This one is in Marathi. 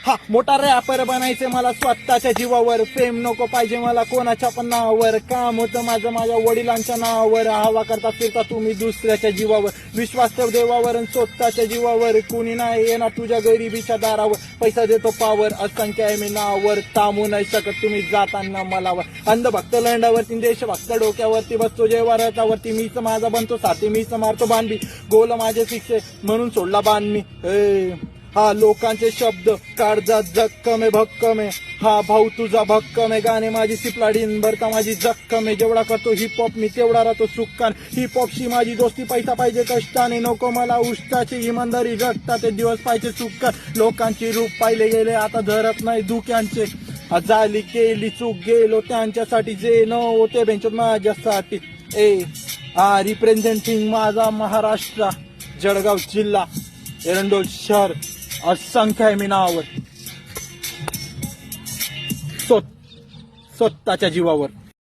हा मोठा रॅपर बनायचे मला स्वतःच्या जीवावर, फेम नको पाहिजे मला कोणाच्या पण नावावर, काम होतं माझं माझ्या वडिलांच्या नावावर, हवा करता फिरता तुम्ही दुसऱ्याच्या जीवावर, विश्वास ठेव देवावर आणि स्वतःच्या जीवावर, कुणी नाही येणार तुझ्या गरिबीच्या दारावर, पैसा देतो पावर, असंख्य आहे मी नावावर, थांबू नाही शकत तुम्ही जाताना मलावर, अंधभक्त लंडावरती देशभक्त डोक्यावरती बसतो जेव्हा रथावरती, मीच माझा बनतो साथी, मीच मारतो बाणबी, गोल माझे शिक्षे म्हणून सोडला बाण मी, हा लोकांचे शब्द काळजात जक्कम आहे भक्कम आहे, हा भाऊ तुझा भक्कम आहे, गाणे माझी सिपलाडीन भरता माझी जक्कम आहे, जेवढा करतो हिप हॉप मी तेवढा राहतो सुक्कान, हिप हॉपशी माझी दोस्ती पैसा पाहिजे कष्टाने, नको मला उष्टाची इमानदारी जगता ते दिवस पाहिजे सुक्का, लोकांची रूप पाहिले गेले आता धरत नाही दुख्यांचे, झाली केली चूक गेलो त्यांच्यासाठी जे न होते बेंचत माझ्यासाठी, रिप्रेझेंटिंग माझा महाराष्ट्र, जळगाव जिल्हा, एरंडोल शहर, असंख्य आहे मी नावावर, स्वतःच्या जीवावर.